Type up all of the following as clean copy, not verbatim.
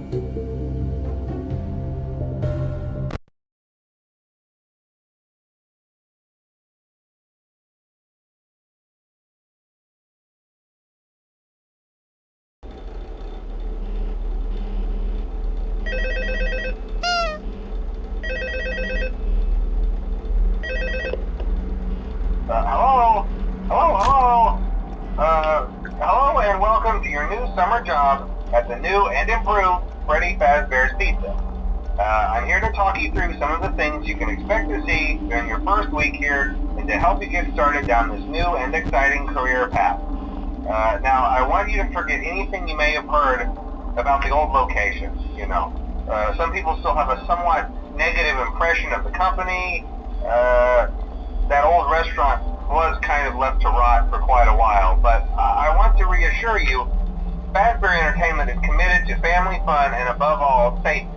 Hello and welcome to your new summer job at the new and improved Freddy'S Pizza. I'm here to talk you through some of the things you can expect to see during your first week here and to help you get started down this new and exciting career path. Now, I want you to forget anything you may have heard about the old location, some people still have a somewhat negative impression of the company. That old restaurant was kind of left to rot for quite a while, but I want to reassure you, Fazbear Entertainment is committed to family fun and above all, safety.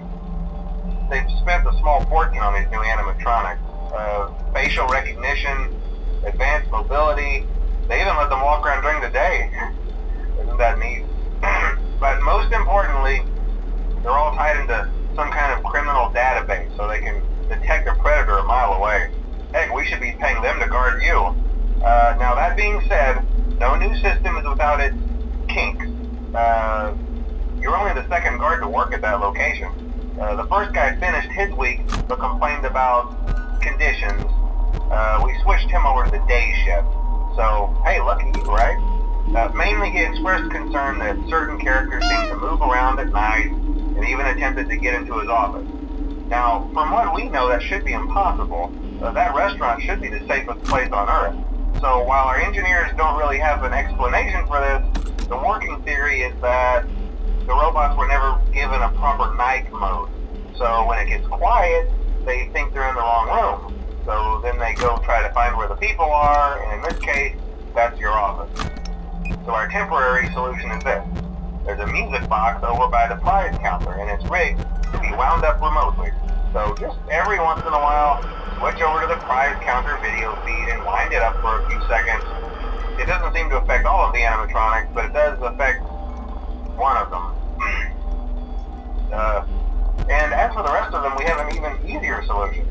They've spent a small fortune on these new animatronics. Facial recognition, advanced mobility, they even let them walk around during the day. Isn't that neat? But most importantly, they're all tied into some kind of criminal database so they can detect a predator a mile away. Heck, we should be paying them to guard you. Now that being said, no new system is without its kinks. You're only the second guard to work at that location. The first guy finished his week but complained about conditions. We switched him over to the day shift. So, hey, lucky you, right? Mainly he expressed concern that certain characters seemed to move around at night and even attempted to get into his office. Now, from what we know, that should be impossible. That restaurant should be the safest place on Earth. So while our engineers don't really have an explanation for this, the working theory is that the robots were never given a proper night mode. So when it gets quiet, they think they're in the wrong room. So then they go try to find where the people are, and in this case, that's your office. So our temporary solution is this. There's a music box over by the prize counter, and it's rigged to be wound up remotely. So just every once in a while, switch over to the prize counter video feed and wind it up for a few seconds. It doesn't seem to affect all of the animatronics, but it does affect one of them. And as for the rest of them, we have an even easier solution.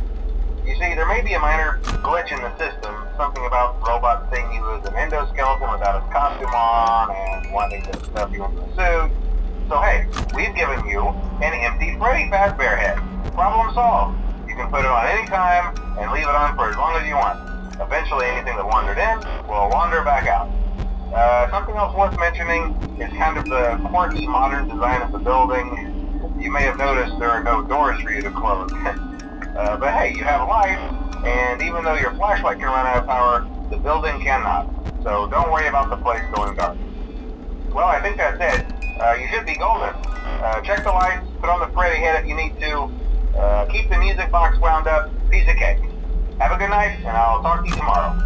You see, there may be a minor glitch in the system, something about the robot seeing you as an endoskeleton without his costume on and wanting to stuff you into a suit. So hey, we've given you an empty Freddy Fazbear head. Problem solved. You can put it on any time and leave it on for as long as you want. Eventually anything that wandered in will wander back out. Something else worth mentioning is kind of the quirky modern design of the building. You may have noticed there are no doors for you to close. But hey, you have light, and even though your flashlight can run out of power, the building cannot. So don't worry about the place going dark. Well, I think that's it. You should be golden. Check the lights, put on the Freddy head if you need to. Keep the music box wound up. Piece of cake. Have a good night, and I'll talk to you tomorrow.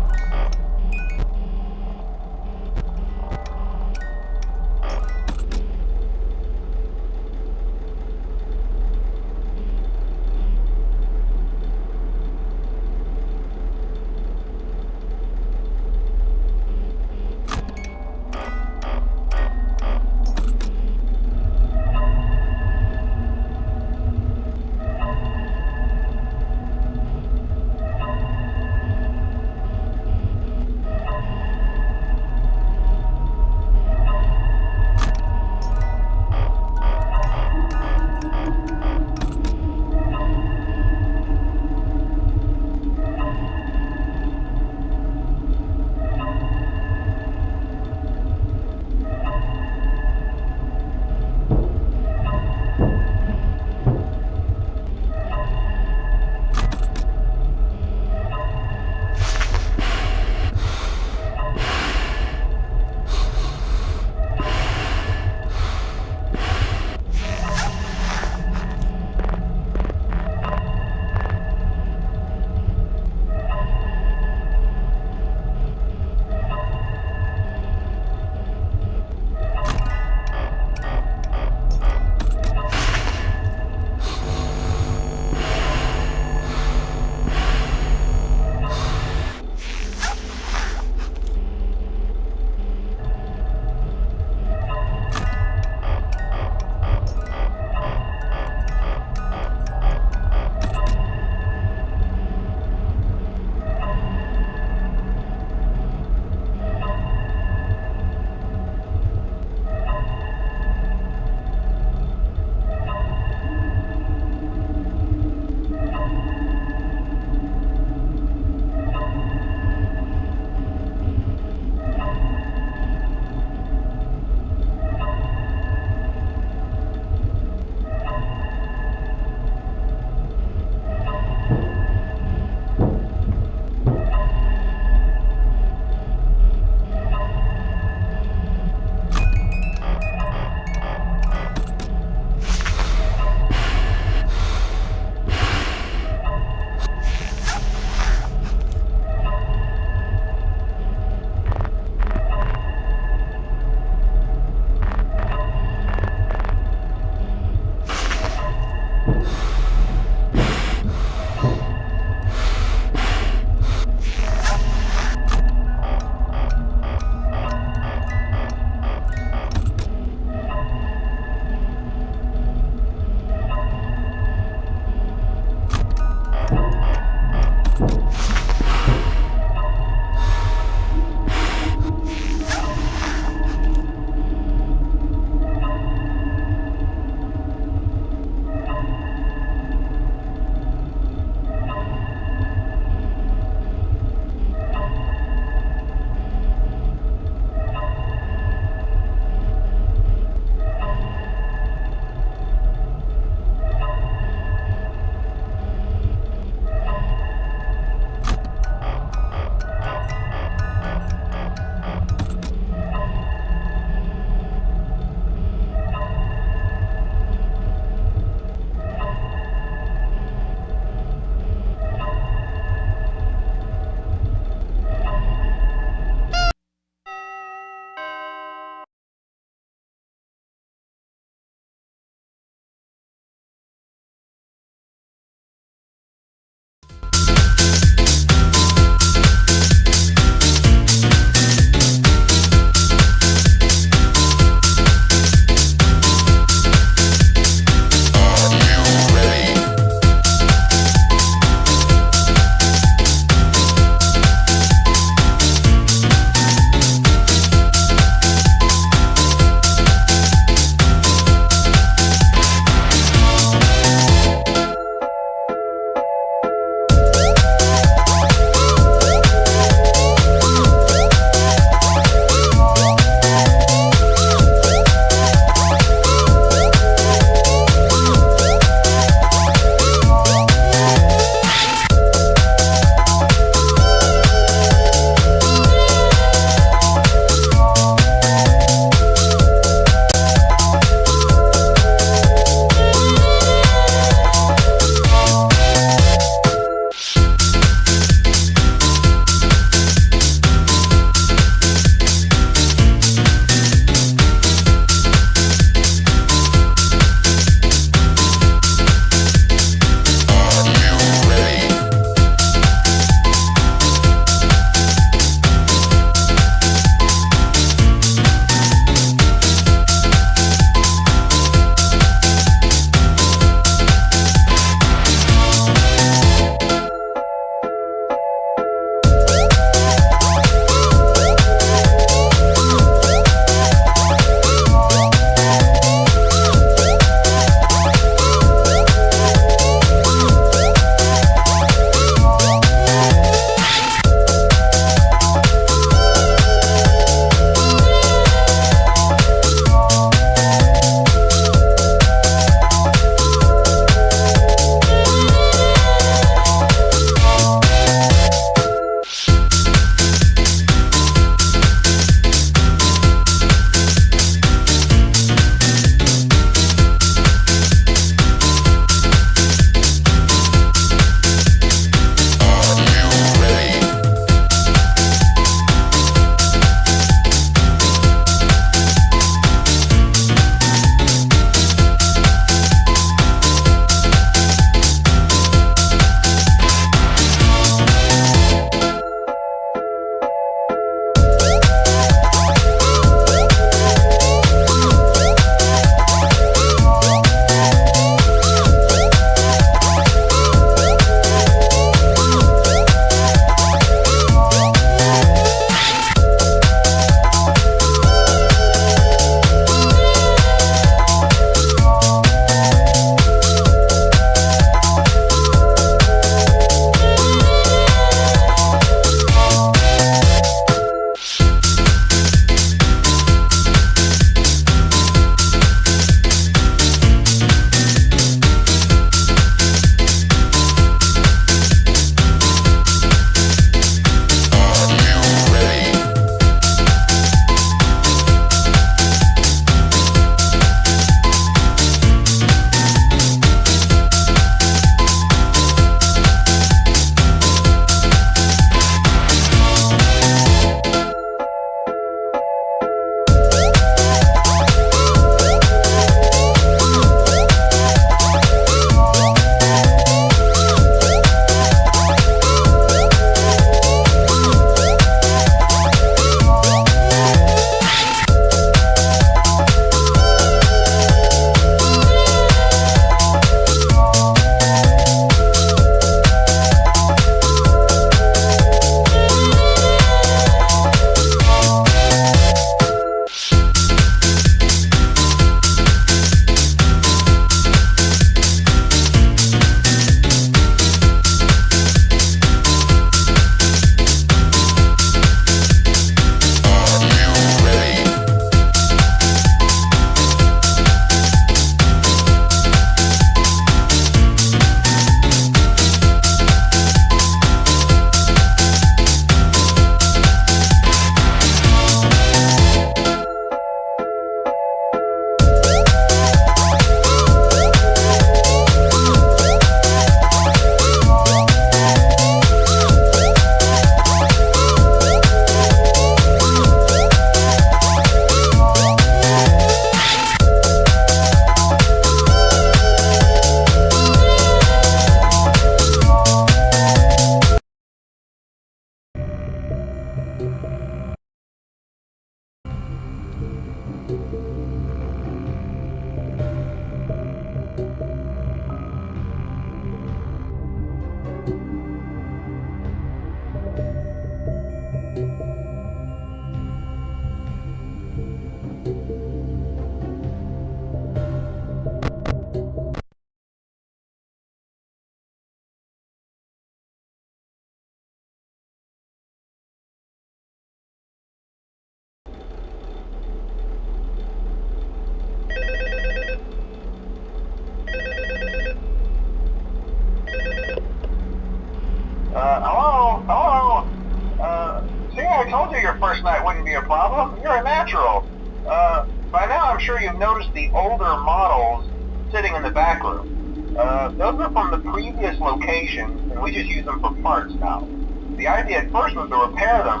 your first night wouldn't be a problem. You're a natural. By now I'm sure you've noticed the older models sitting in the back room. Those are from the previous location, and we just use them for parts now. The idea at first was to repair them.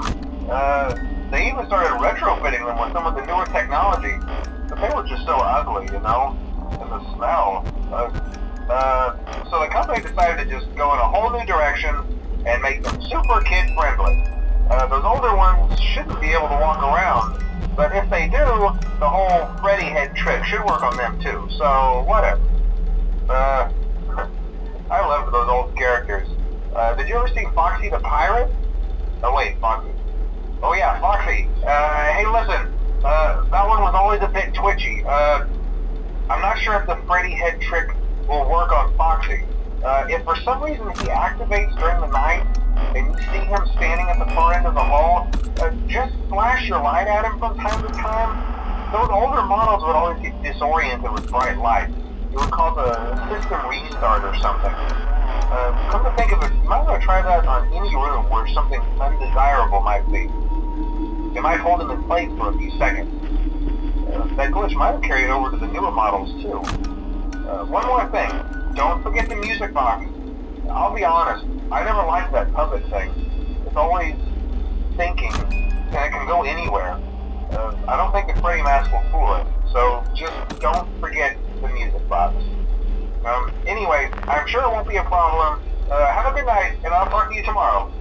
They even started retrofitting them with some of the newer technology, but they were just so ugly, you know, and the smell. So the company decided to just go in a whole new direction and make them super kid-friendly. Those older ones shouldn't be able to walk around, but if they do, the whole Freddy head trick should work on them too, so whatever. I loved those old characters. Did you ever see Foxy the Pirate? Oh wait, Foxy. Oh yeah, Foxy. Hey listen, that one was always a bit twitchy. I'm not sure if the Freddy head trick will work on Foxy. If for some reason he activates during the night, and you see him standing at the far end of the hall, just flash your light at him from time to time. Those older models would always get disoriented with bright lights. It would cause a system restart or something. Come to think of it, you might want to try that on any room where something undesirable might be. It might hold him in place for a few seconds. That glitch might have carried over to the newer models too. One more thing, don't forget the music box. I'll be honest, I never liked that puppet thing. It's always thinking, and it can go anywhere. I don't think the Freddy mask will fool it, so just don't forget the music box. Anyway, I'm sure it won't be a problem. Have a good night, and I'll talk to you tomorrow.